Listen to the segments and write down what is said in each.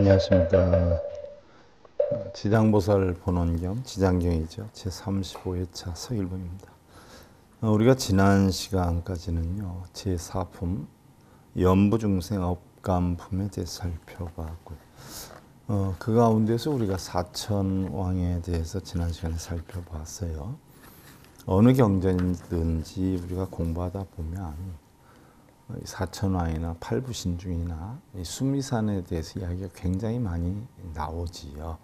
안녕하십니까. 지장보살 본원경, 지장경이죠. 제35회차 서일봉입니다. 우리가 지난 시간까지는요, 제4품 연부중생 업감품에 대해서 살펴봤고요. 그 가운데서 우리가 사천왕에 대해서 지난 시간에 살펴봤어요. 어느 경전이든지 우리가 공부하다 보면 사천왕이나 팔부신중이나 수미산에 대해서 이야기가 굉장히 많이 나오지요.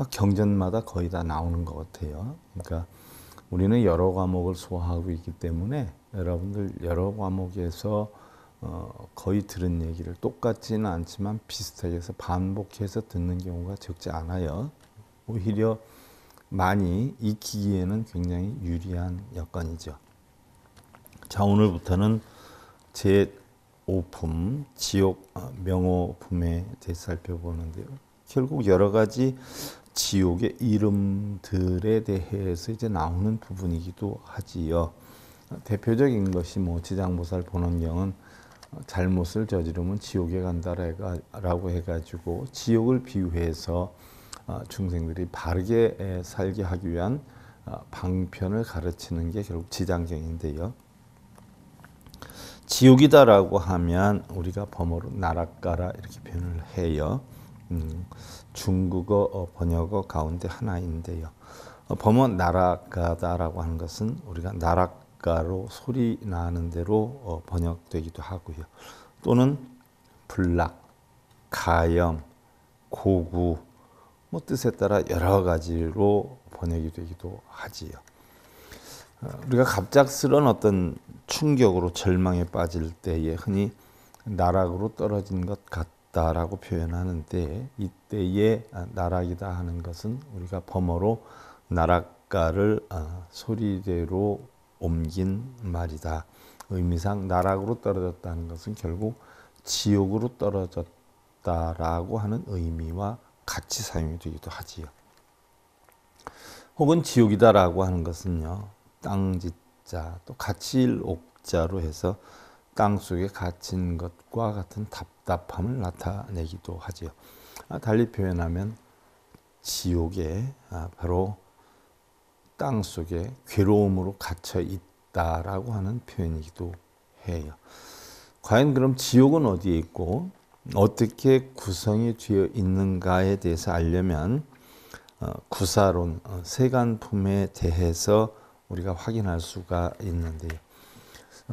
경전마다 거의 다 나오는 것 같아요. 그러니까 우리는 여러 과목을 소화하고 있기 때문에 여러분들 여러 과목에서 거의 들은 얘기를 똑같지는 않지만 비슷하게 해서 반복해서 듣는 경우가 적지 않아요. 오히려 많이 익히기에는 굉장히 유리한 여건이죠. 자, 오늘부터는 제5품 지옥 명호품에 대해서 살펴보는데요. 결국 여러 가지 지옥의 이름들에 대해서 이제 나오는 부분이기도 하지요. 대표적인 것이 지장보살 본원경은 잘못을 저지르면 지옥에 간다라고 해가지고 지옥을 비유해서 중생들이 바르게 살게 하기 위한 방편을 가르치는 게 결국 지장경인데요. 지옥이다라고 하면 우리가 범어로 나락가라 이렇게 표현을 해요. 중국어 번역어 가운데 하나인데요. 범어 나락가다라고 하는 것은 우리가 나락가로 소리 나는 대로 번역되기도 하고요. 또는 불락, 가염, 고구 뜻에 따라 여러 가지로 번역이 되기도 하지요. 우리가 갑작스런 어떤 충격으로 절망에 빠질 때에 흔히 나락으로 떨어진 것 같다라고 표현하는데, 이때에 나락이다 하는 것은 우리가 범어로 나락가를 소리대로 옮긴 말이다. 의미상 나락으로 떨어졌다는 것은 결국 지옥으로 떨어졌다라고 하는 의미와 같이 사용이 되기도 하지요. 혹은 지옥이다라고 하는 것은요, 땅짓자 또 갇힐 옥자로 해서 땅 속에 갇힌 것과 같은 답답함을 나타내기도 하지요. 달리 표현하면 지옥에 바로 땅 속에 괴로움으로 갇혀 있다라고 하는 표현이기도 해요. 과연 그럼 지옥은 어디에 있고 어떻게 구성이 되어 있는가에 대해서 알려면 구사론, 세간품에 대해서 우리가 확인할 수가 있는데요.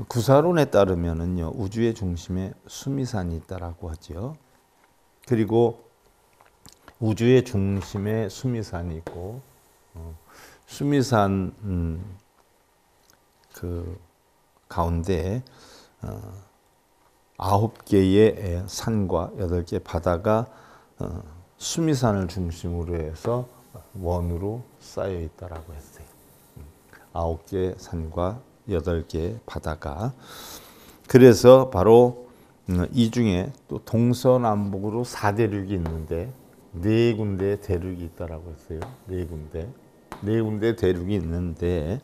구사론에 따르면은요, 우주의 중심에 수미산이 있다라고 하죠. 그리고 우주의 중심에 수미산이 있고, 수미산 그 가운데 9개의 산과 8개의 바다가 수미산을 중심으로 해서 원으로 쌓여 있다라고 했어요. 9개의 산과 8개의 바다가. 그래서 바로 이 중에 또 동서남북으로 4대륙이 있는데 4군데의 대륙이 있다라고 했어요. 4군데 대륙이 있는데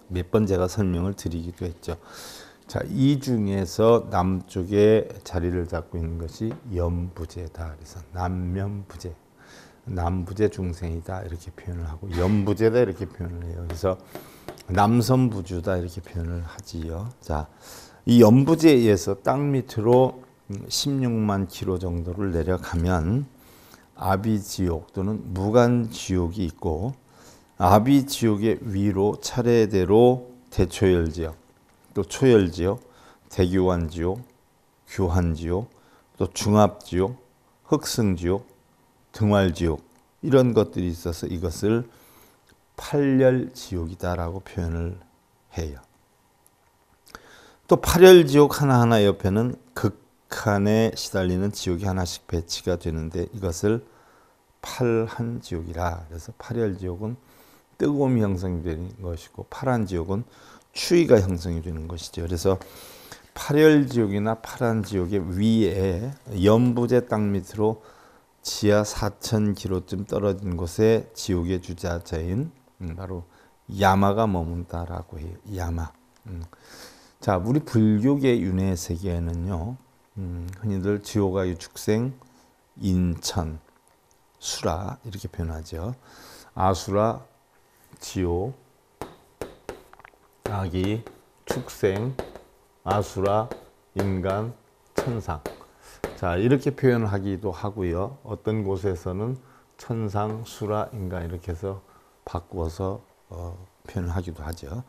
몇 번 제가 설명을 드리기도 했죠. 자, 이 중에서 남쪽에 자리를 잡고 있는 것이 염부제다. 그래서 남면부제, 남부제 중생이다 이렇게 표현을 하고, 염부제다 이렇게 표현을 해요. 그래서 남선부주다 이렇게 표현을 하지요. 자, 이 염부제에서 땅 밑으로 16만 킬로 정도를 내려가면 아비지옥 또는 무간지옥이 있고, 아비지옥의 위로 차례대로 대초열지옥, 또 초열지옥, 대규환지옥, 규환지옥, 또 중합지옥, 흑승지옥, 등활지옥 이런 것들이 있어서 이것을 팔열지옥이다라고 표현을 해요. 또 팔열지옥 하나하나 옆에는 극한에 시달리는 지옥이 하나씩 배치가 되는데 이것을 팔한지옥이라. 그래서 팔열지옥은 뜨거움이 형성이 되는 것이고 팔한지옥은 추위가 형성이 되는 것이죠. 그래서 팔열지옥이나 팔한지옥의 위에 염부제 땅 밑으로 지하 4,000km쯤 떨어진 곳에 지옥의 주자자인 바로 야마가 머문다라고 해요. 야마. 자, 우리 불교계 윤회 세계에는요, 흔히들 지호가 축생, 인천, 수라 이렇게 표현하죠. 아수라, 지호, 아기, 축생, 아수라, 인간, 천상. 자, 이렇게 표현하기도 하고요. 어떤 곳에서는 천상, 수라, 인간 이렇게 해서 바꾸어서 표현하기도 하죠.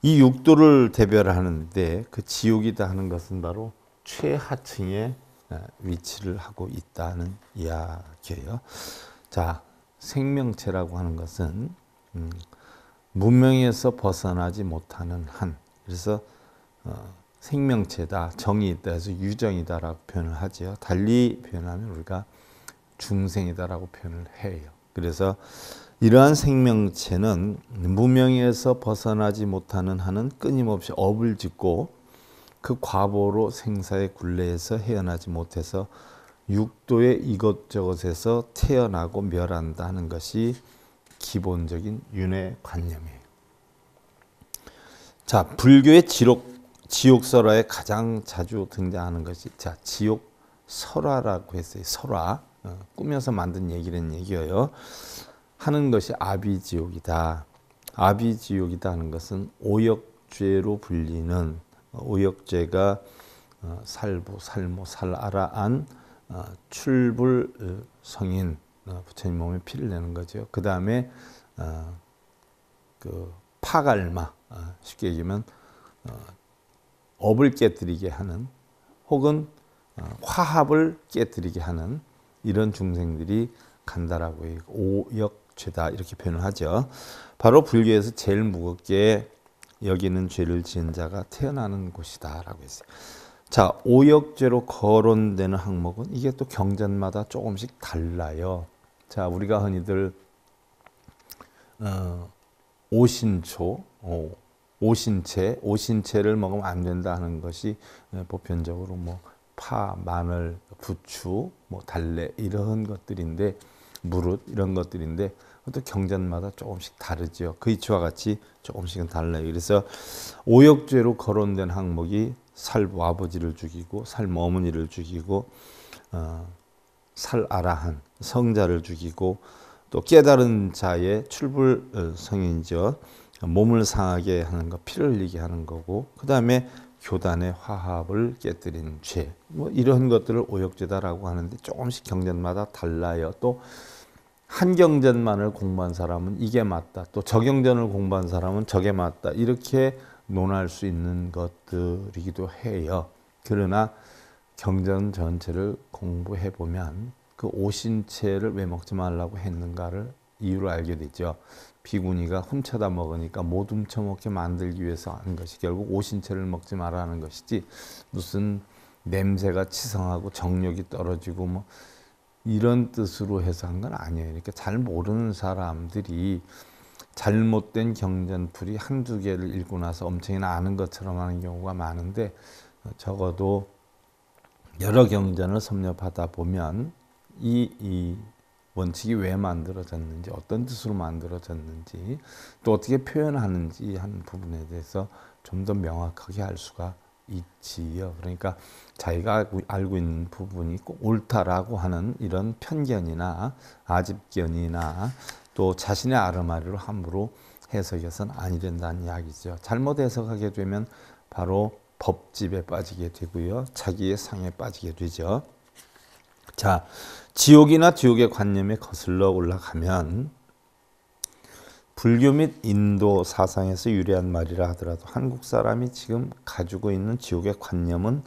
이 육도를 대별하는데 그 지옥이다 하는 것은 바로 최하층에 위치를 하고 있다는 이야기예요. 자, 생명체라고 하는 것은 문명에서 벗어나지 못하는 한, 그래서 생명체다, 정이 있다 해서 유정이다라고 표현을 하죠. 달리 표현하면 우리가 중생이다라고 표현을 해요. 그래서 이러한 생명체는 무명에서 벗어나지 못하는 한은 끊임없이 업을 짓고 그 과보로 생사의 굴레에서 헤어나지 못해서 육도의 이것저것에서 태어나고 멸한다 하는 것이 기본적인 윤회 관념이에요. 자, 불교의 지옥설화에 가장 자주 등장하는 것이 지옥 설화라고 했어요. 설화, 꾸며서 만든 얘기라는 얘기예요. 하는 것이 아비지옥이다. 아비지옥이다 하는 것은 오역죄로 불리는, 오역죄가 살부, 살모, 살아란, 출불, 성인, 부처님 몸에 피를 내는 거죠. 그 다음에 그 파갈마, 쉽게 얘기하면 업을 깨뜨리게 하는, 혹은 화합을 깨뜨리게 하는 이런 중생들이 간다라고 해요. 오역죄다 이렇게 표현을 하죠. 바로 불교에서 제일 무겁게 여기는 죄를 지은 자가 태어나는 곳이다라고 했어요. 자, 오역죄로 거론되는 항목은 이게 또 경전마다 조금씩 달라요. 자, 우리가 흔히들 오신초, 오신채를 먹으면 안 된다 하는 것이 보편적으로 뭐 파, 마늘, 부추, 뭐 달래 이런 것들인데, 무릇 이런 것들인데 또 경전마다 조금씩 다르죠. 그 이치와 같이 조금씩은 달라요. 그래서 오역죄로 거론된 항목이 살부 아버지를 죽이고 살모 어머니를 죽이고 살아라한 성자를 죽이고 또 깨달은 자의 출불 성인이죠. 몸을 상하게 하는 것, 피를 흘리게 하는 거고, 그 다음에 교단의 화합을 깨뜨린 죄, 뭐 이런 것들을 오역죄다라고 하는데 조금씩 경전마다 달라요. 또 한 경전만을 공부한 사람은 이게 맞다, 또 저경전을 공부한 사람은 저게 맞다, 이렇게 논할 수 있는 것들이기도 해요. 그러나 경전 전체를 공부해 보면 그 오신채를 왜 먹지 말라고 했는가를 이유를 알게 되죠. 비구니가 훔쳐다 먹으니까 못 훔쳐먹게 만들기 위해서 하는 것이 결국 오신채를 먹지 말라는 것이지, 무슨 냄새가 치성하고 정력이 떨어지고 뭐 이런 뜻으로 해서 한 건 아니에요. 그러니까 잘 모르는 사람들이 잘못된 경전풀이 한두 개를 읽고 나서 엄청이나 아는 것처럼 하는 경우가 많은데, 적어도 여러 경전을 섭렵하다 보면 이 원칙이 왜 만들어졌는지, 어떤 뜻으로 만들어졌는지, 또 어떻게 표현하는지 하는 부분에 대해서 좀 더 명확하게 알 수가 있지요. 그러니까 자기가 알고 있는 부분이 꼭 옳다라고 하는 이런 편견이나 아집견이나 또 자신의 아르마리로 함부로 해석해서는 아니 된다는 이야기죠. 잘못 해석하게 되면 바로 법집에 빠지게 되고요. 자기의 상에 빠지게 되죠. 자, 지옥이나 지옥의 관념에 거슬러 올라가면 불교 및 인도 사상에서 유래한 말이라 하더라도 한국 사람이 지금 가지고 있는 지옥의 관념은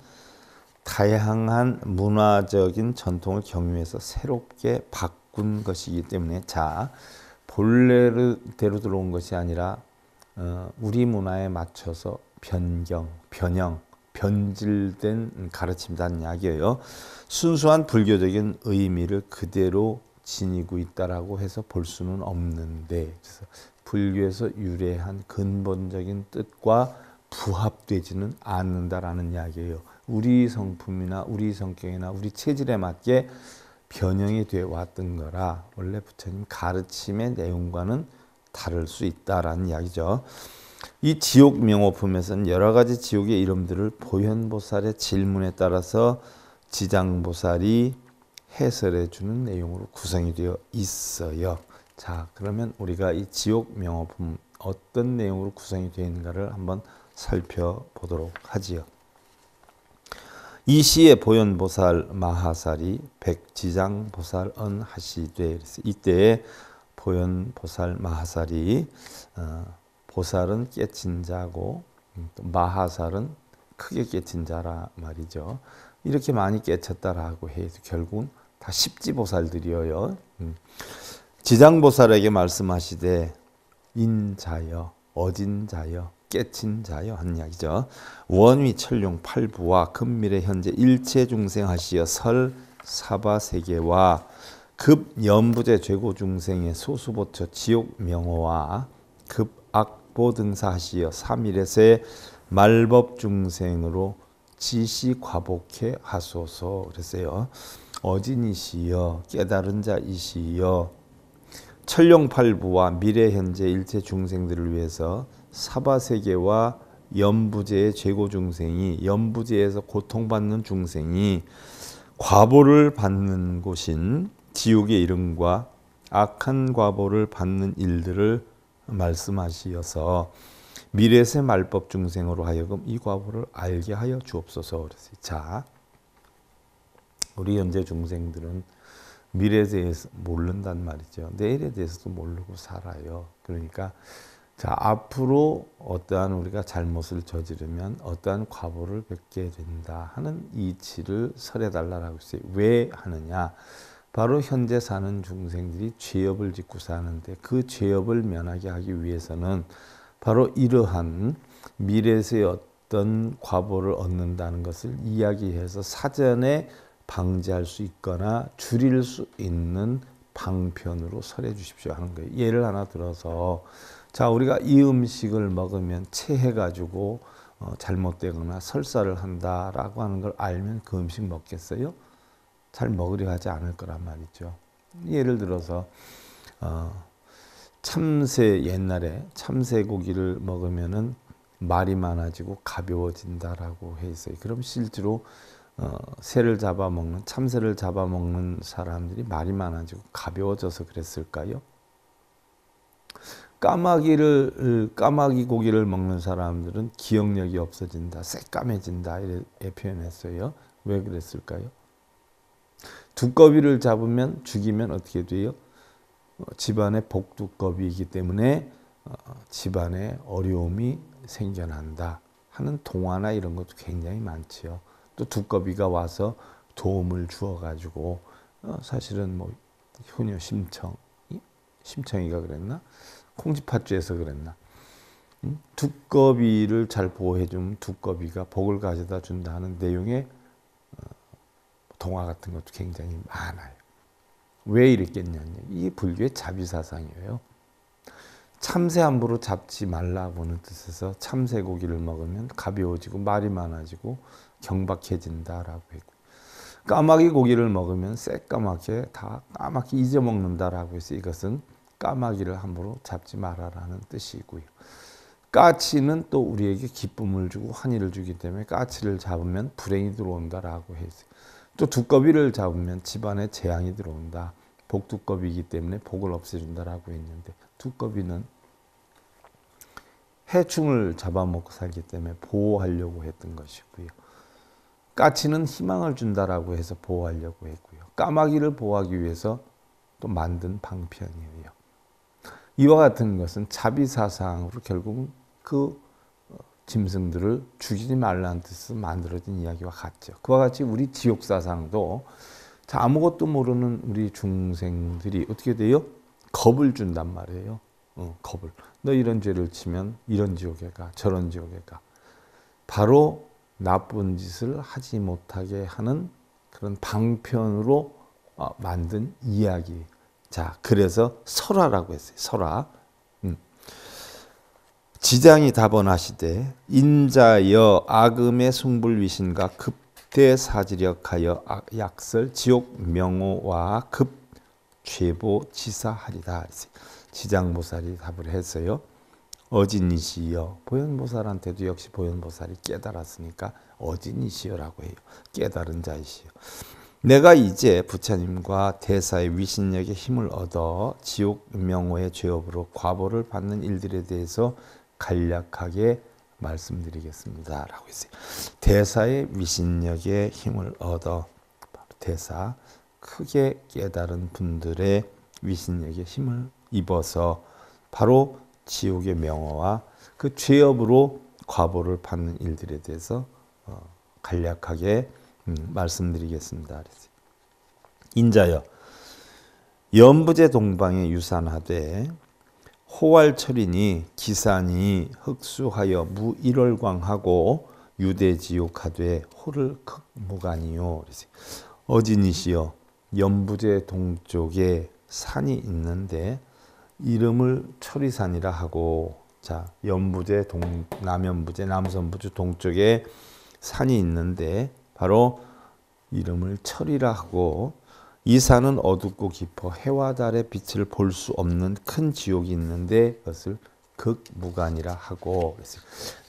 다양한 문화적인 전통을 경유해서 새롭게 바꾼 것이기 때문에, 자, 본래대로 들어온 것이 아니라 우리 문화에 맞춰서 변경, 변형, 변질된 가르침이라는 이야기예요. 순수한 불교적인 의미를 그대로 지니고 있다라고 해서 볼 수는 없는데, 그래서 불교에서 유래한 근본적인 뜻과 부합되지는 않는다라는 이야기예요. 우리 성품이나 우리 성격이나 우리 체질에 맞게 변형이 되어 왔던 거라 원래 부처님 가르침의 내용과는 다를 수 있다라는 이야기죠. 이 지옥 명호품에서는 여러 가지 지옥의 이름들을 보현보살의 질문에 따라서 지장보살이 해설해 주는 내용으로 구성이 되어 있어요. 자, 그러면 우리가 이 지옥 명호품 어떤 내용으로 구성이 되어 있는가를 한번 살펴보도록 하지요. 이 시에 보현보살 마하살이 백지장보살언 하시되, 이때에 보현보살 마하살이 보살은 깨친 자고 마하살은 크게 깨친 자라 말이죠. 이렇게 많이 깨쳤다라고 해서 결국은 다 십지보살들이어요. 지장보살에게 말씀하시되 인자여, 어진 자여, 깨친 자여 한 이야기죠. 원위 천룡 팔부와 금미래 현재 일체 중생하시어 설 사바세계와 급 연부제 죄고 중생의 소수보처 지옥 명호와 급 악보 등사하시어 삼일에서의 말법 중생으로 지시 과복해 하소서 그랬어요. 어진이시여 깨달은 자이시여 천룡팔부와 미래 현재 일체 중생들을 위해서 사바세계와 연부제의 죄고 중생이 연부제에서 고통받는 중생이 과보를 받는 곳인 지옥의 이름과 악한 과보를 받는 일들을 말씀하시어서 미래세 말법 중생으로 하여금 이 과보를 알게 하여 주옵소서 그랬어요. 자, 우리 현재 중생들은 미래에 대해서 모른단 말이죠. 내일에 대해서도 모르고 살아요. 그러니까 자, 앞으로 어떠한 우리가 잘못을 저지르면 어떠한 과보를 뵙게 된다 하는 이치를 설해달라고 했어요. 왜 하느냐? 바로 현재 사는 중생들이 죄업을 짓고 사는데 그 죄업을 면하게 하기 위해서는 바로 이러한 미래에서의 어떤 과보를 얻는다는 것을 이야기해서 사전에 방지할 수 있거나 줄일 수 있는 방편으로 설해 주십시오 하는 거예요. 예를 하나 들어서 자, 우리가 이 음식을 먹으면 체해가지고 잘못되거나 설사를 한다라고 하는 걸 알면 그 음식 먹겠어요? 잘 먹으려 하지 않을 거란 말이죠. 예를 들어서 참새, 옛날에 참새 고기를 먹으면은 말이 많아지고 가벼워진다라고 해 있어요. 그럼 실제로 새를 잡아먹는, 참새를 잡아먹는 사람들이 말이 많아지고 가벼워져서 그랬을까요? 까마귀 고기를 먹는 사람들은 기억력이 없어진다, 새까매진다 이렇게 표현했어요. 왜 그랬을까요? 두꺼비를 잡으면 죽이면 어떻게 돼요? 집안에 복두꺼비이기 때문에 집안에 어려움이 생겨난다 하는 동화나 이런 것도 굉장히 많지요. 또 두꺼비가 와서 도움을 주어가지고 사실은 뭐 효녀 심청이가 그랬나? 콩쥐팥쥐에서 그랬나? 두꺼비를 잘 보호해주면 두꺼비가 복을 가져다 준다 하는 내용의 동화 같은 것도 굉장히 많아요. 왜 이랬겠냐면 이게 불교의 자비사상이에요. 참새 함부로 잡지 말라고는 뜻에서 참새 고기를 먹으면 가벼워지고 말이 많아지고 경박해진다라고 했고, 까마귀 고기를 먹으면 새까맣게 다 까맣게 잊어먹는다라고 해서 이것은 까마귀를 함부로 잡지 말아라는 뜻이고요. 까치는 또 우리에게 기쁨을 주고 환희를 주기 때문에 까치를 잡으면 불행이 들어온다라고 했어요. 또 두꺼비를 잡으면 집안에 재앙이 들어온다. 복두꺼비이기 때문에 복을 없애준다라고 했는데 두꺼비는 해충을 잡아먹고 살기 때문에 보호하려고 했던 것이고요. 까치는 희망을 준다라고 해서 보호하려고 했고요. 까마귀를 보호하기 위해서 또 만든 방편이에요. 이와 같은 것은 자비사상으로 결국은 그 짐승들을 죽이지 말라는 뜻으로 만들어진 이야기와 같죠. 그와 같이 우리 지옥사상도 아무것도 모르는 우리 중생들이 어떻게 돼요? 겁을 준단 말이에요. 겁을. 너 이런 죄를 치면 이런 지옥에 가, 저런 지옥에 가. 바로 나쁜 짓을 하지 못하게 하는 그런 방편으로 만든 이야기. 자, 그래서 설화라고 했어요. 설화. 지장이 답언하시되 인자여 악음의 숭불위신과 급대사지력하여 약설 지옥 명호와 급 죄보 지사하리다. 지장보살이 답을 했어요. 어진이시여. 보현보살한테도 역시 보현보살이 깨달았으니까 어진이시여라고 해요. 깨달은 자이시여. 내가 이제 부처님과 대사의 위신력의 힘을 얻어 지옥 명호의 죄업으로 과보를 받는 일들에 대해서 간략하게 말씀드리겠습니다. 라고 했어요. 대사의 위신력의 힘을 얻어, 대사, 크게 깨달은 분들의 위신력의 힘을 입어서 바로 지옥의 명호와 그 죄업으로 과보를 받는 일들에 대해서 간략하게 말씀드리겠습니다. 인자여, 연부제 동방에 유산하되 호활철이니 기산이 흑수하여 무일월광하고 유대지옥하되 호를 극무간이요. 어진이시여, 연부제 동쪽에 산이 있는데 이름을 철이산이라 하고, 자, 연부제 남연부제 남선부제 동쪽에 산이 있는데 바로 이름을 철이라 하고, 이 산은 어둡고 깊어 해와 달의 빛을 볼 수 없는 큰 지옥이 있는데 그것을 극무간이라 하고,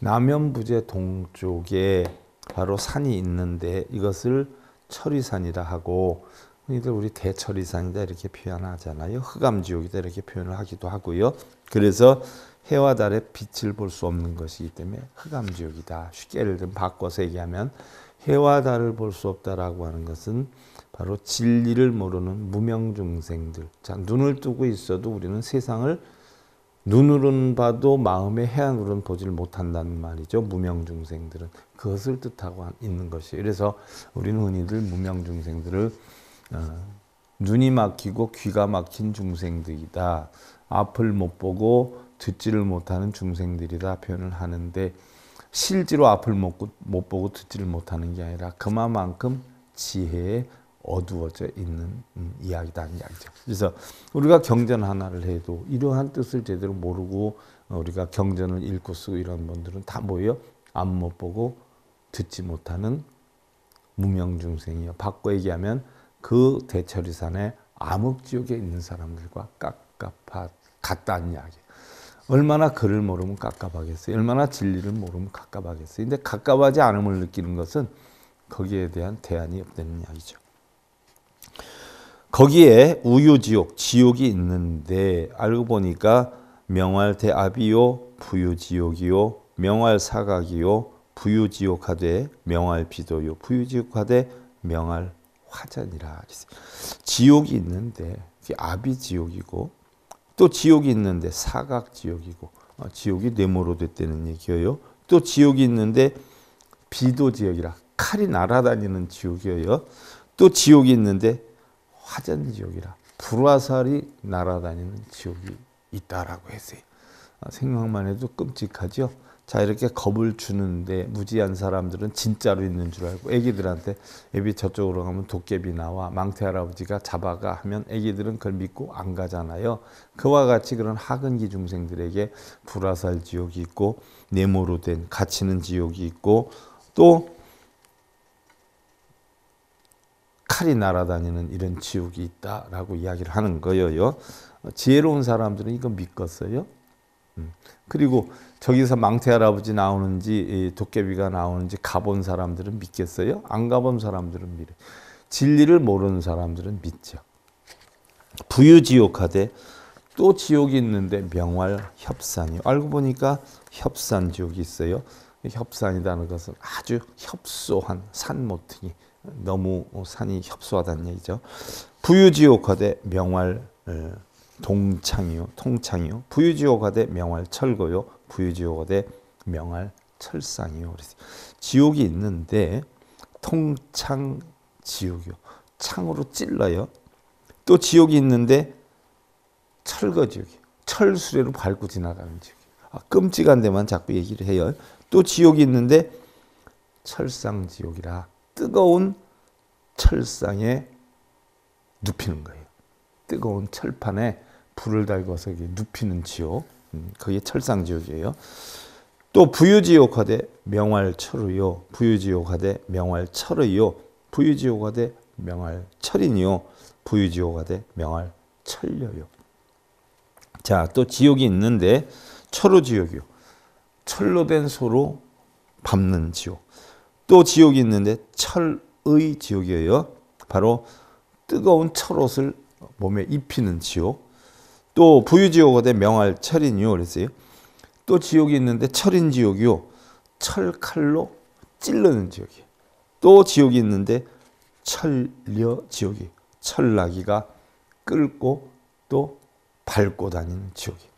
남연부제 동쪽에 바로 산이 있는데 이것을 철이산이라 하고, 우리 대철이산이다 이렇게 표현하잖아요. 흑암지옥이다 이렇게 표현을 하기도 하고요. 그래서 해와 달의 빛을 볼 수 없는 것이기 때문에 흑암지옥이다. 쉽게 예를 들면 바꿔서 얘기하면 해와 달을 볼 수 없다라고 하는 것은 바로 진리를 모르는 무명중생들. 자, 눈을 뜨고 있어도 우리는 세상을 눈으로는 봐도 마음의 해안으로는 보지를 못한다는 말이죠. 무명중생들은 그것을 뜻하고 있는 것이에요. 그래서 우리는 흔히들 무명중생들을 눈이 막히고 귀가 막힌 중생들이다. 앞을 못 보고 듣지를 못하는 중생들이다 표현을 하는데, 실제로 앞을 못 보고 듣지를 못하는 게 아니라 그만큼 지혜에 어두워져 있는 이야기다는 이야기죠. 그래서 우리가 경전 하나를 해도 이러한 뜻을 제대로 모르고 우리가 경전을 읽고 쓰고 이런 분들은 다 뭐예요? 앞 못 보고 듣지 못하는 무명중생이요. 바꿔 얘기하면 그 대철이산의 암흑지옥에 있는 사람들과 같다는 이야기. 얼마나 글을 모르면 깝깝하겠어요. 얼마나 진리를 모르면 깝깝하겠어요. 근데 깝깝하지 않음을 느끼는 것은 거기에 대한 대안이 없다는 이야기죠. 거기에 우유지옥, 지옥이 있는데 알고 보니까 명활대압이요, 부유지옥이요, 명활사각이요, 부유지옥하되 명활비도요, 부유지옥하되 명활화전이라. 지옥이 있는데 그게 아비지옥이고, 또 지옥이 있는데 사각지옥이고, 지옥이 네모로 됐다는 얘기예요. 또 지옥이 있는데 비도지옥이라 칼이 날아다니는 지옥이에요. 또 지옥이 있는데 화전지옥이라 불화살이 날아다니는 지옥이 있다라고 했어요. 생각만 해도 끔찍하죠. 자, 이렇게 겁을 주는데 무지한 사람들은 진짜로 있는 줄 알고, 애기들한테 애비 저쪽으로 가면 도깨비 나와 망태 할아버지가 잡아가 하면 애기들은 그걸 믿고 안 가잖아요. 그와 같이 그런 하근기 중생들에게 불화살 지옥이 있고, 네모로 된 갇히는 지옥이 있고, 또 칼이 날아다니는 이런 지옥이 있다라고 이야기를 하는 거예요. 지혜로운 사람들은 이거 믿겠어요? 그리고 저기서 망태 할아버지 나오는지 도깨비가 나오는지 가본 사람들은 믿겠어요? 안 가본 사람들은 믿어요. 진리를 모르는 사람들은 믿죠. 부유지옥하되 또 지옥이 있는데 명활협산이요. 알고 보니까 협산지옥이 있어요. 협산이라는 것은 아주 협소한 산 모퉁이, 너무 산이 협소하다는 얘기죠. 부유지옥하되 명활 동창이요, 통창이요. 부유지옥하되 명활철거요, 부유지옥하되 명활철상이요. 지옥이 있는데 통창지옥이요, 창으로 찔러요. 또 지옥이 있는데 철거지옥이요, 철수레로 밟고 지나가는 지옥이요. 끔찍한 데만 자꾸 얘기를 해요. 또 지옥이 있는데 철상지옥이라 뜨거운 철상에 눕히는 거예요. 뜨거운 철판에 불을 달궈서 눕히는 지옥, 그게 철상지옥이에요. 또 부유지옥하되 명활철의요, 부유지옥하되 명활철의요, 부유지옥하되 명활철이니요, 부유지옥하되 명활철려요. 자, 또 지옥이 있는데 철로지옥이요. 철로 된 소로 밟는 지옥. 또 지옥이 있는데 철의 지옥이에요. 바로 뜨거운 철옷을 몸에 입히는 지옥. 또 부유지옥어대 명할 철인이요 그랬어요. 또 지옥이 있는데 철인 지옥이요. 철칼로 찌르는 지옥이에요. 또 지옥이 있는데 철려 지옥이에요. 철나기가 끌고 또 밟고 다니는 지옥이에요.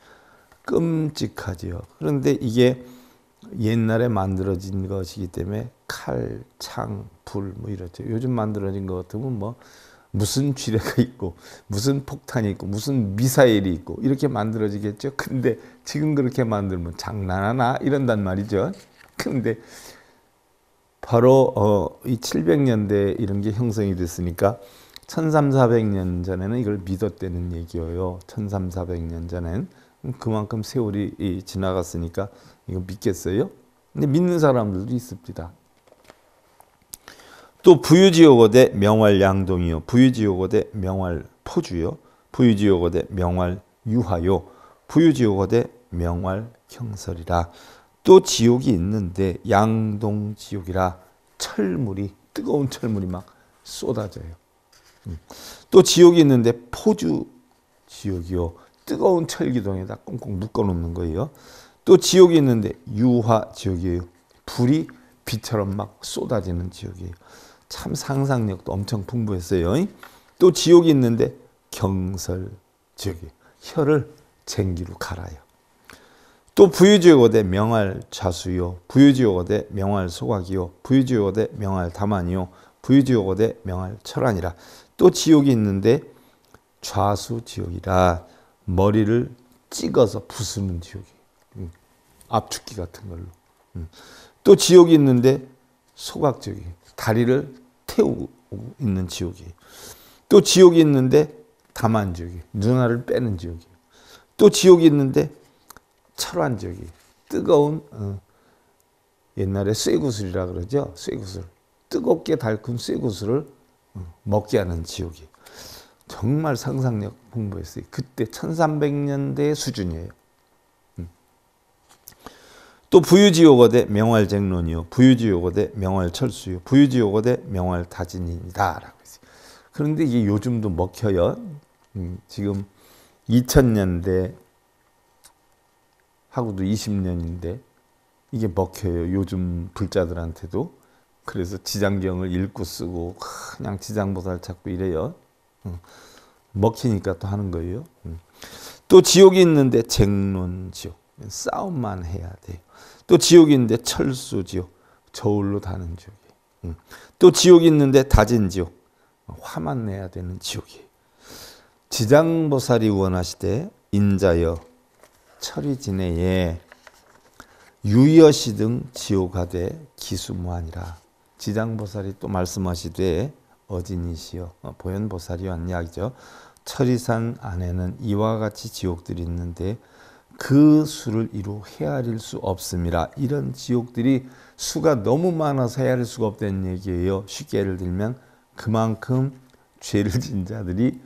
끔찍하지요. 그런데 이게 옛날에 만들어진 것이기 때문에 칼, 창, 불 뭐 이렇죠. 요즘 만들어진 것 같으면 뭐 무슨 쥐레가 있고 무슨 폭탄이 있고 무슨 미사일이 있고 이렇게 만들어지겠죠. 근데 지금 그렇게 만들면 장난하나 이런단 말이죠. 근데 바로 이 700년대 이런 게 형성이 됐으니까 1300~400년 전에는 이걸 믿었다는 얘기예요. 1300~400년 전엔 그만큼 세월이 지나갔으니까 이거 믿겠어요? 근데 믿는 사람들도 있습니다. 또 부유지옥어대 명활양동이요. 부유지옥어대 명활포주요. 부유지옥어대 명활유화요. 부유지옥어대 명활경설이라. 또 지옥이 있는데 양동지옥이라 철물이 뜨거운 철물이 막 쏟아져요. 또 지옥이 있는데 포주지옥이요. 뜨거운 철기둥에다 꽁꽁 묶어놓는 거예요. 또 지옥이 있는데 유화지옥이에요. 불이 비처럼 막 쏟아지는 지옥이에요. 참 상상력도 엄청 풍부했어요. 또 지옥이 있는데 경설지옥이에요. 혀를 쟁기로 갈아요. 또 부유지옥어대 명활좌수요. 부유지옥어대 명활소각이요. 부유지옥어대 명활다만이요. 부유지옥어대 명활철환이라. 또 지옥이 있는데 좌수지옥이라. 머리를 찍어서 부수는 지옥이에요. 압축기 같은 걸로. 또 지옥이 있는데 소각지옥이에요. 다리를 태우고 있는 지옥이에요. 또 지옥이 있는데 다만지옥이에요. 누나를 빼는 지옥이에요. 또 지옥이 있는데 철환지옥이에요. 뜨거운 옛날에 쇠구슬이라 그러죠. 쇠구슬. 뜨겁게 달군 쇠구슬을 먹게 하는 지옥이에요. 정말 상상력 풍부했어요. 그때 1300년대 수준이에요. 또 부유지옥어대 명활쟁론이요. 부유지옥어대 명활철수요. 부유지옥어대 명활다진이다 라고 했어요. 그런데 이게 요즘도 먹혀요. 지금 2000년대 하고도 20년인데 이게 먹혀요. 요즘 불자들한테도. 그래서 지장경을 읽고 쓰고 그냥 지장보살 찾고 이래요. 먹히니까 또 하는 거예요. 또 지옥이 있는데 쟁론지옥. 싸움만 해야 돼요. 또 지옥이 있는데 철수지옥. 저울로 다는 지옥이에요. 또 지옥이 있는데 다진지옥. 화만 내야 되는 지옥이에요. 지장보살이 원하시되 인자여 철이 지내에 유여시 등 지옥하되 기수무하니라. 지장보살이 또 말씀하시되 어진이시여 보현보살이 한 이야기죠. 철이산 안에는 이와 같이 지옥들이 있는데 그 수를 이루 헤아릴 수 없음이라. 이런 지옥들이 수가 너무 많아서 헤아릴 수가 없다는 얘기예요. 쉽게 예를 들면 그만큼 죄를 진 자들이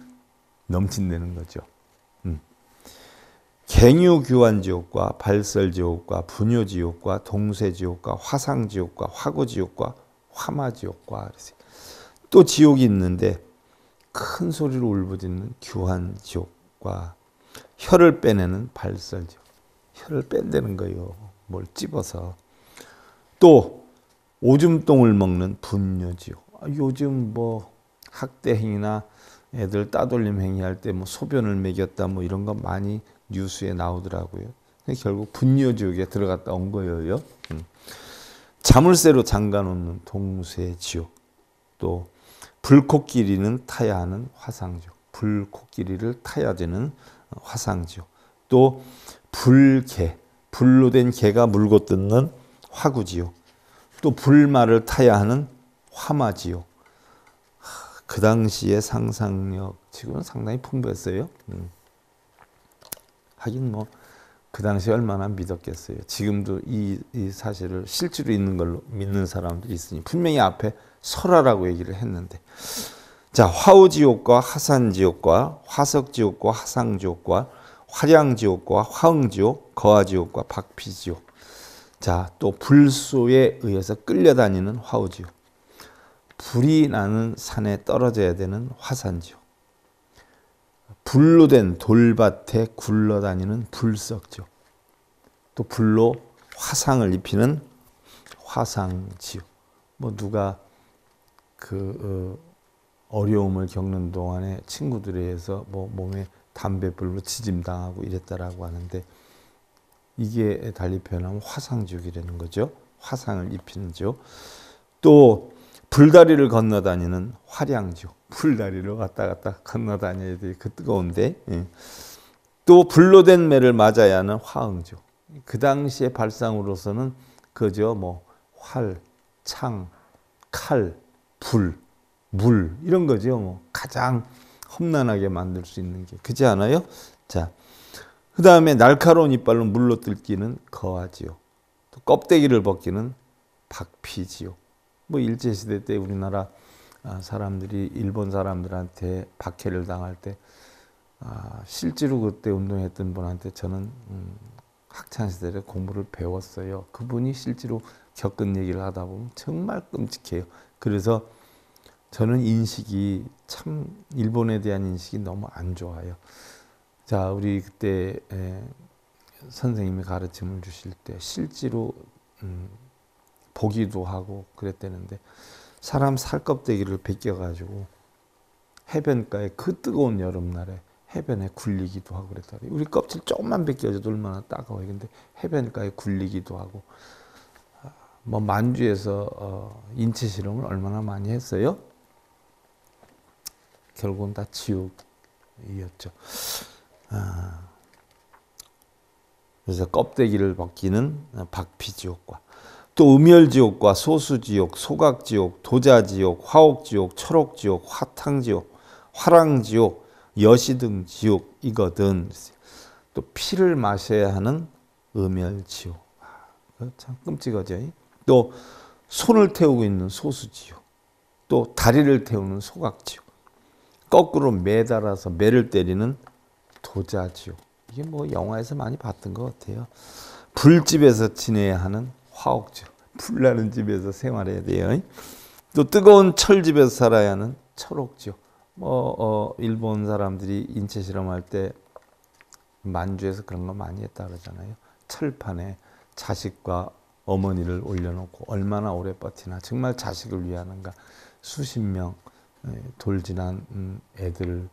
넘친다는 거죠. 갱유교환지옥과 발설지옥과 분요지옥과 동쇄지옥과 화상지옥과 화고지옥과 화마지옥과 또 지옥이 있는데 큰 소리로 울부짖는 규환지옥과 혀를 빼내는 발설지옥. 혀를 뺀다는 거예요. 뭘 찝어서. 또 오줌똥을 먹는 분요지옥. 요즘 뭐 학대 행위나 애들 따돌림 행위할 때 뭐 소변을 먹였다 뭐 이런 거 많이 뉴스에 나오더라고요. 결국 분요지옥에 들어갔다 온 거예요. 자물쇠로 잠가놓는 동쇄지옥. 또 불코끼리는 타야 하는 화상지옥. 불코끼리를 타야 되는 화상지옥. 또 불개, 불로 된 개가 물고 뜯는 화구지옥. 또 불말을 타야 하는 화마지옥. 그 당시의 상상력 지금은 상당히 풍부했어요. 하긴 뭐 그 당시에 얼마나 믿었겠어요. 지금도 이 사실을 실제로 있는 걸로 믿는 사람들이 있으니 분명히 앞에 설화라고 얘기를 했는데, 자 화우지옥과 하산지옥과 화석지옥과 화상지옥과 화량지옥과 화응지옥, 거하지옥과 박피지옥. 자, 또 불소에 의해서 끌려다니는 화우지옥. 불이 나는 산에 떨어져야 되는 화산지옥. 불로 된 돌밭에 굴러다니는 불석지옥. 또 불로 화상을 입히는 화상지옥. 뭐 누가 어려움을 겪는 동안에 친구들에 의해서 뭐 몸에 담뱃불로 지짐당하고 이랬다라고 하는데, 이게 달리 표현하면 화상지옥이라는 거죠. 화상을 입히는 지옥. 또 불다리를 건너다니는 화량지옥. 불다리를 왔다 갔다 건너다녀야 돼. 그 뜨거운데. 예. 또 불로 된 매를 맞아야 하는 화응지옥. 그 당시의 발상으로서는 그죠. 뭐 활, 창, 칼, 불, 물 이런 거죠. 뭐 가장 험난하게 만들 수 있는 게 그렇지 않아요? 자, 그 다음에 날카로운 이빨로 물로 뜯기는 거하지옥. 또 껍데기를 벗기는 박피지옥. 뭐 일제시대 때 우리나라 사람들이 일본 사람들한테 박해를 당할 때 실제로 그때 운동했던 분한테 저는 학창시절에 공부를 배웠어요. 그분이 실제로 겪은 얘기를 하다 보면 정말 끔찍해요. 그래서 저는 인식이 참 일본에 대한 인식이 너무 안 좋아요. 자, 우리 그때 선생님이 가르침을 주실 때 실제로 보기도 하고 그랬다는데, 사람 살껍데기를 벗겨가지고 해변가에 그 뜨거운 여름날에 해변에 굴리기도 하고 그랬다. 우리 껍질 조금만 벗겨져도 얼마나 따가워요. 근데 해변가에 굴리기도 하고, 뭐 만주에서 인체 실험을 얼마나 많이 했어요. 결국은 다 지옥이었죠. 그래서 껍데기를 벗기는 박피지옥과, 또 음열지옥과 소수지옥, 소각지옥, 도자지옥, 화옥지옥, 초록지옥, 화탕지옥, 화랑지옥, 여시등지옥이거든. 또 피를 마셔야 하는 음열지옥. 참 끔찍하죠. 또 손을 태우고 있는 소수지옥, 또 다리를 태우는 소각지옥, 거꾸로 매달아서 매를 때리는 도자지옥. 이게 뭐 영화에서 많이 봤던 것 같아요. 불집에서 지내야 하는 화옥지옥. 불나는 집에서 생활해야 돼요. 또 뜨거운 철집에서 살아야 하는 철옥지옥. 일본 사람들이 인체 실험할 때 만주에서 그런 거 많이 했다 그러잖아요. 철판에 자식과 어머니를 올려놓고 얼마나 오래 버티나, 정말 자식을 위하는가. 수십 명 돌진한 애들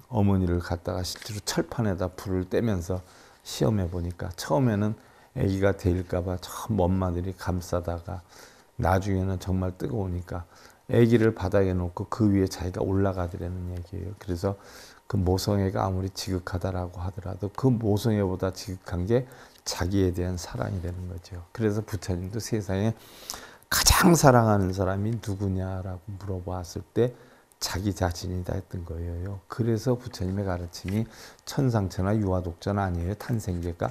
어머니를 갖다가 실제로 철판에다 불을 떼면서 시험해 보니까, 처음에는 아기가 데일까봐 저 엄마들이 감싸다가 나중에는 정말 뜨거우니까 아기를 바닥에 놓고 그 위에 자기가 올라가더라는 얘기예요. 그래서 그 모성애가 아무리 지극하다라고 하더라도 그 모성애보다 지극한 게 자기에 대한 사랑이 되는 거죠. 그래서 부처님도 세상에 가장 사랑하는 사람이 누구냐라고 물어봤을 때 자기 자신이다 했던 거예요. 그래서 부처님의 가르침이 천상천하 유아독전 아니에요. 탄생계가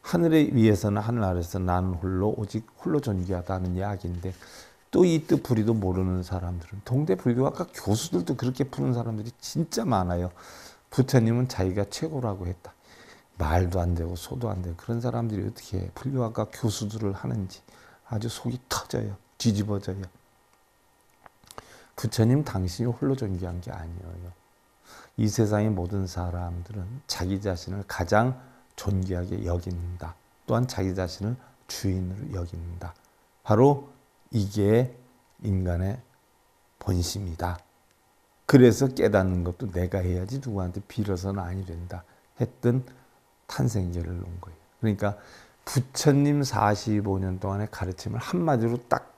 하늘에 위에서나 하늘 아래서 나는 홀로 오직 홀로 존귀하다는 이야기인데, 또 이 뜻 부리도 모르는 사람들은, 동대 불교학과 교수들도 그렇게 푸는 사람들이 진짜 많아요. 부처님은 자기가 최고라고 했다. 말도 안 되고 소도 안 되고 그런 사람들이 어떻게 불교학과 교수들을 하는지 아주 속이 터져요. 뒤집어져요. 부처님 당신이 홀로 존귀한 게 아니에요. 이 세상의 모든 사람들은 자기 자신을 가장 존귀하게 여긴다. 또한 자기 자신을 주인으로 여긴다. 바로 이게 인간의 본심이다. 그래서 깨닫는 것도 내가 해야지 누구한테 빌어서는 아니 된다 했던 탄생계를 놓은 거예요. 그러니까 부처님 45년 동안의 가르침을 한마디로 딱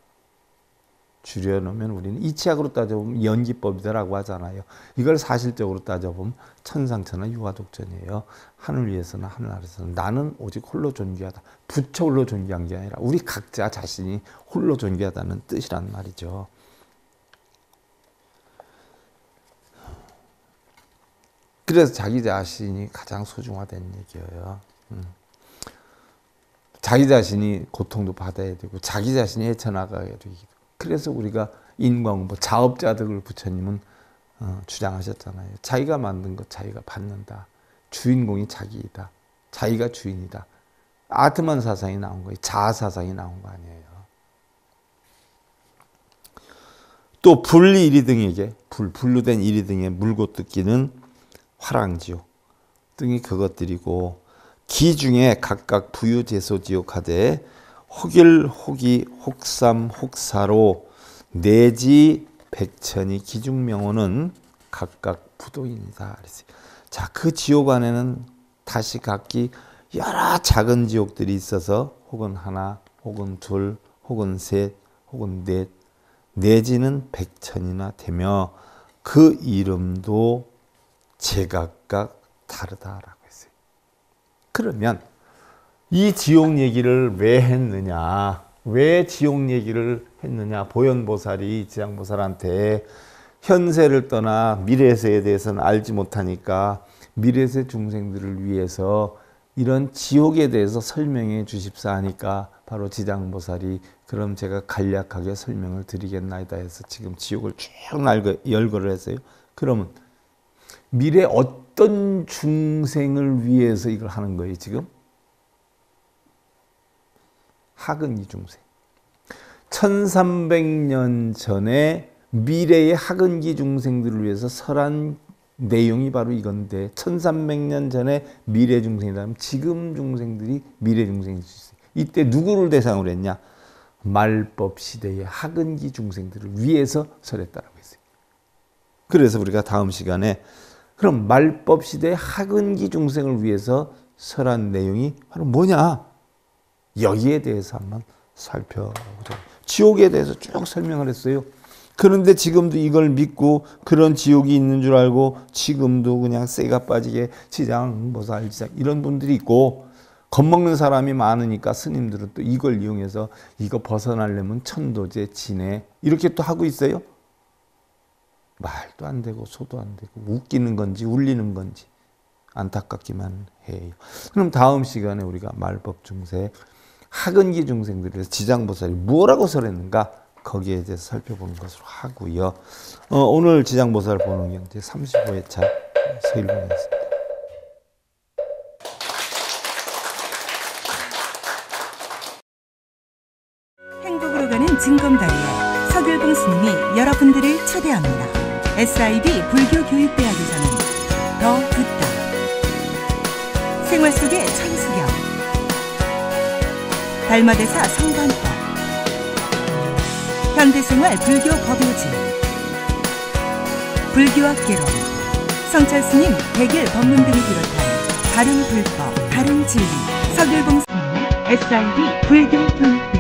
줄여놓으면 우리는 이 치약으로 따져보면 연기법이다라고 하잖아요. 이걸 사실적으로 따져보면 천상천하 유아독전이에요. 하늘 위에서나 하늘 아래서나 나는 오직 홀로 존귀하다. 부처 홀로 존귀한 게 아니라 우리 각자 자신이 홀로 존귀하다는 뜻이란 말이죠. 그래서 자기 자신이 가장 소중하다는 얘기예요. 자기 자신이 고통도 받아야 되고 자기 자신이 헤쳐나가야 되고, 그래서 우리가 인과응보, 자업자득을 부처님은 주장하셨잖아요. 자기가 만든 것 자기가 받는다. 주인공이 자기이다. 자기가 주인이다. 아트만 사상이 나온 거예요. 자아 사상이 나온 거 아니에요. 또 불이리 등에게 불로 된 이리 등에 물고 뜯기는 화랑지옥 등이 그것들이고 기중에 각각 부유제소지옥 하되 혹일 혹이 혹삼 혹사로 내지 백천이 기중명호는 각각 부도인이다. 자, 그 지옥 안에는 다시 각기 여러 작은 지옥들이 있어서 혹은 하나, 혹은 둘, 혹은 셋, 혹은 넷, 내지는 백천이나 되며 그 이름도 제각각 다르다라고 했어요. 그러면 이 지옥 얘기를 왜 했느냐? 왜 지옥 얘기를 했느냐? 보현보살이 지장보살한테 현세를 떠나 미래세에 대해서는 알지 못하니까 미래세 중생들을 위해서 이런 지옥에 대해서 설명해 주십사 하니까 바로 지장보살이 그럼 제가 간략하게 설명을 드리겠나이다 해서 지금 지옥을 쭉 열거를 했어요. 그러면 미래 어떤 중생을 위해서 이걸 하는 거예요, 지금? 하근기 중생. 1300년 전에 미래의 하근기 중생들을 위해서 설한 내용이 바로 이건데 1300년 전에 미래 중생이라면 지금 중생들이 미래 중생일 수 있어요. 이때 누구를 대상으로 했냐? 말법 시대의 하근기 중생들을 위해서 설했다라고 했어요. 그래서 우리가 다음 시간에 그럼 말법 시대의 하근기 중생을 위해서 설한 내용이 바로 뭐냐? 여기에 대해서 한번 살펴보자. 지옥에 대해서 쭉 설명을 했어요. 그런데 지금도 이걸 믿고 그런 지옥이 있는 줄 알고 지금도 그냥 쇠가 빠지게 지장보살 지장 이런 분들이 있고 겁먹는 사람이 많으니까 스님들은 또 이걸 이용해서 이거 벗어나려면 천도제 진해 이렇게 또 하고 있어요. 말도 안 되고 소도 안 되고 웃기는 건지 울리는 건지 안타깝기만 해요. 그럼 다음 시간에 우리가 말법 중세 하근기 중생들에서 지장보살이 뭐라고 설했는가 거기에 대해서 살펴보는 것으로 하고요. 오늘 지장보살 보는 경제 35회차 서일봉이었습니다. 행복으로 가는 징검다리에 서길봉 스님이 여러분들을 초대합니다. SIB 불교교육대학에서는 더 듣다, 생활 속의 천수경, 달마대사 성관법, 현대생활 불교 법요지, 불교학 개론, 성찰스님 백일 법문 등을 비롯한 다른 불법, 다른 진리, 서길봉 스님의 SIB 불교교육